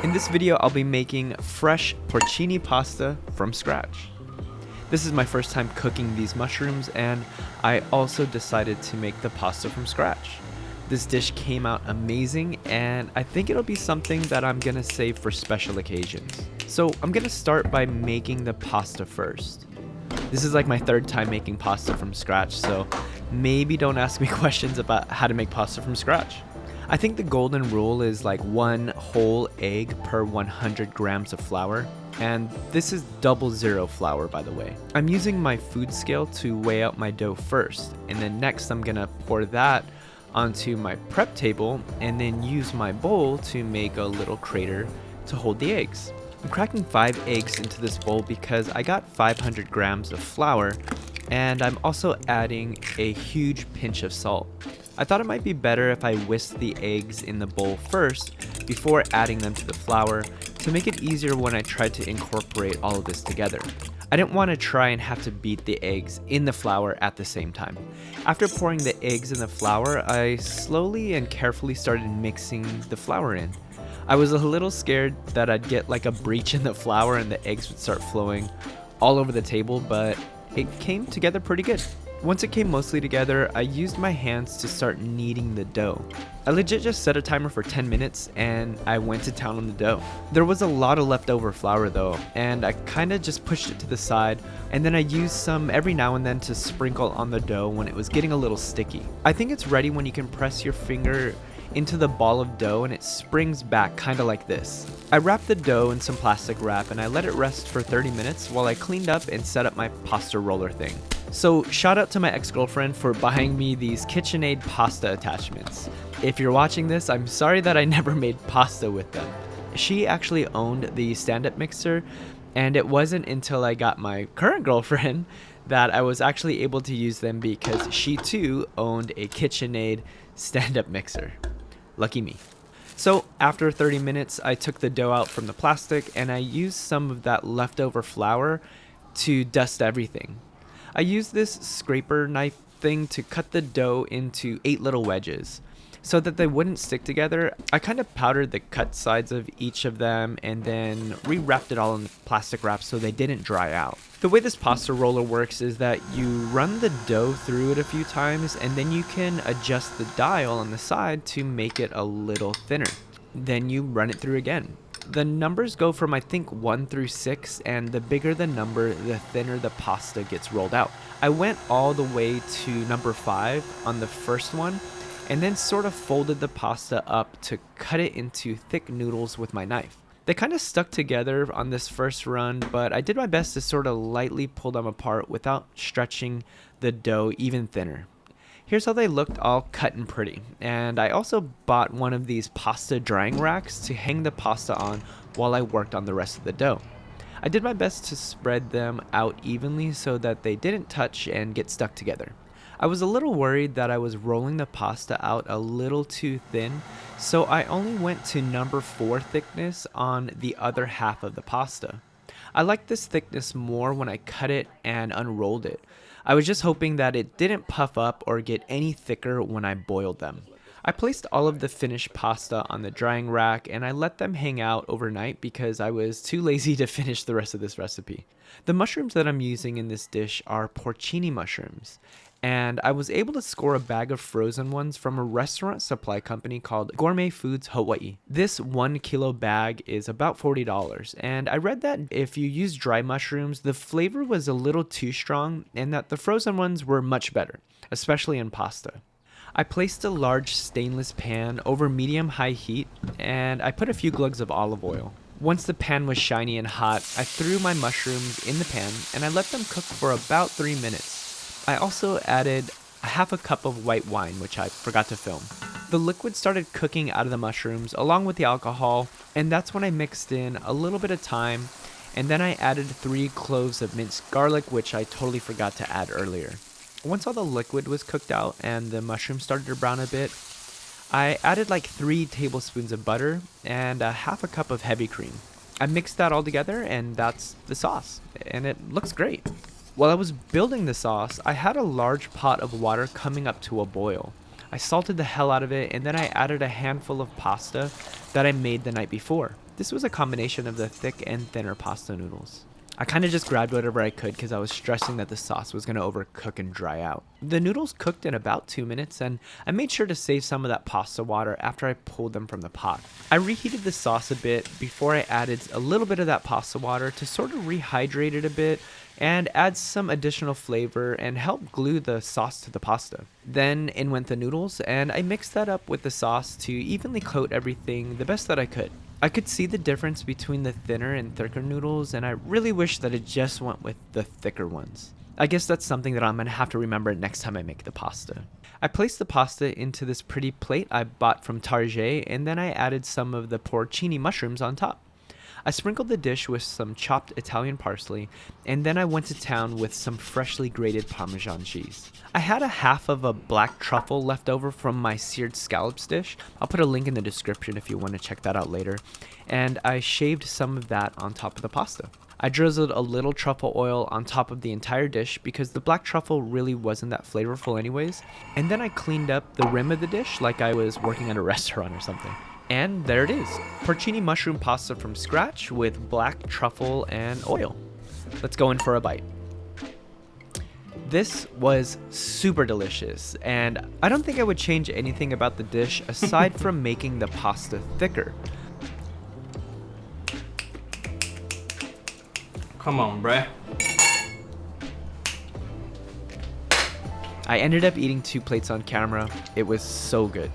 In this video, I'll be making fresh porcini pasta from scratch. This is my first time cooking these mushrooms, and I also decided to make the pasta from scratch. This dish came out amazing, and I think it'll be something that I'm gonna save for special occasions. So I'm gonna start by making the pasta first. This is like my third time making pasta from scratch, so maybe don't ask me questions about how to make pasta from scratch. I think the golden rule is like 1 whole egg per 100 grams of flour, and this is 00 flour, by the way. I'm using my food scale to weigh out my dough first, and then next I'm gonna pour that onto my prep table and then use my bowl to make a little crater to hold the eggs. I'm cracking 5 eggs into this bowl because I got 500 grams of flour, and I'm also adding a huge pinch of salt. I thought it might be better if I whisked the eggs in the bowl first before adding them to the flour to make it easier when I tried to incorporate all of this together. I didn't want to try and have to beat the eggs in the flour at the same time. After pouring the eggs in the flour, I slowly and carefully started mixing the flour in. I was a little scared that I'd get like a breach in the flour and the eggs would start flowing all over the table, but it came together pretty good. Once it came mostly together, I used my hands to start kneading the dough. I legit just set a timer for 10 minutes and I went to town on the dough. There was a lot of leftover flour though, and I kinda just pushed it to the side, and then I used some every now and then to sprinkle on the dough when it was getting a little sticky. I think it's ready when you can press your finger into the ball of dough and it springs back kinda like this. I wrapped the dough in some plastic wrap and I let it rest for 30 minutes while I cleaned up and set up my pasta roller thing. So shout out to my ex-girlfriend for buying me these KitchenAid pasta attachments. If you're watching this, I'm sorry that I never made pasta with them. She actually owned the stand-up mixer, and it wasn't until I got my current girlfriend that I was actually able to use them because she too owned a KitchenAid stand-up mixer. Lucky me. So after 30 minutes, I took the dough out from the plastic and I used some of that leftover flour to dust everything. I used this scraper knife thing to cut the dough into 8 little wedges so that they wouldn't stick together. I kind of powdered the cut sides of each of them and then rewrapped it all in plastic wrap so they didn't dry out. The way this pasta roller works is that you run the dough through it a few times and then you can adjust the dial on the side to make it a little thinner. Then you run it through again. The numbers go from I think 1 through 6, and the bigger the number, the thinner the pasta gets rolled out. I went all the way to number 5 on the first one, and then sort of folded the pasta up to cut it into thick noodles with my knife. They kind of stuck together on this first run, but I did my best to sort of lightly pull them apart without stretching the dough even thinner. Here's how they looked all cut and pretty, and I also bought one of these pasta drying racks to hang the pasta on while I worked on the rest of the dough. I did my best to spread them out evenly so that they didn't touch and get stuck together. I was a little worried that I was rolling the pasta out a little too thin, so I only went to number 4 thickness on the other half of the pasta. I liked this thickness more when I cut it and unrolled it. I was just hoping that it didn't puff up or get any thicker when I boiled them. I placed all of the finished pasta on the drying rack and I let them hang out overnight because I was too lazy to finish the rest of this recipe. The mushrooms that I'm using in this dish are porcini mushrooms, and I was able to score a bag of frozen ones from a restaurant supply company called Gourmet Foods Hawaii. This 1 kilo bag is about $40, and I read that if you use dry mushrooms, the flavor was a little too strong and that the frozen ones were much better, especially in pasta. I placed a large stainless pan over medium-high heat, and I put a few glugs of olive oil. Once the pan was shiny and hot, I threw my mushrooms in the pan and I let them cook for about 3 minutes. I also added a half a cup of white wine, which I forgot to film. The liquid started cooking out of the mushrooms along with the alcohol, and that's when I mixed in a little bit of thyme, and then I added 3 cloves of minced garlic, which I totally forgot to add earlier. Once all the liquid was cooked out and the mushrooms started to brown a bit, I added like 3 tablespoons of butter and a half a cup of heavy cream. I mixed that all together and that's the sauce, and it looks great. While I was building the sauce, I had a large pot of water coming up to a boil. I salted the hell out of it, and then I added a handful of pasta that I made the night before. This was a combination of the thick and thinner pasta noodles. I kind of just grabbed whatever I could because I was stressing that the sauce was going to overcook and dry out. The noodles cooked in about 2 minutes, and I made sure to save some of that pasta water after I pulled them from the pot. I reheated the sauce a bit before I added a little bit of that pasta water to sort of rehydrate it a bit and add some additional flavor and help glue the sauce to the pasta. Then in went the noodles, and I mixed that up with the sauce to evenly coat everything the best that I could. I could see the difference between the thinner and thicker noodles, and I really wish that it just went with the thicker ones. I guess that's something that I'm gonna have to remember next time I make the pasta. I placed the pasta into this pretty plate I bought from Target, and then I added some of the porcini mushrooms on top. I sprinkled the dish with some chopped Italian parsley, and then I went to town with some freshly grated Parmesan cheese. I had a half of a black truffle left over from my seared scallops dish. I'll put a link in the description if you want to check that out later. And I shaved some of that on top of the pasta. I drizzled a little truffle oil on top of the entire dish because the black truffle really wasn't that flavorful anyways. And then I cleaned up the rim of the dish like I was working at a restaurant or something. And there it is, porcini mushroom pasta from scratch with black truffle and oil. Let's go in for a bite. This was super delicious, and I don't think I would change anything about the dish aside from making the pasta thicker. Come on, bruh. I ended up eating 2 plates on camera. It was so good.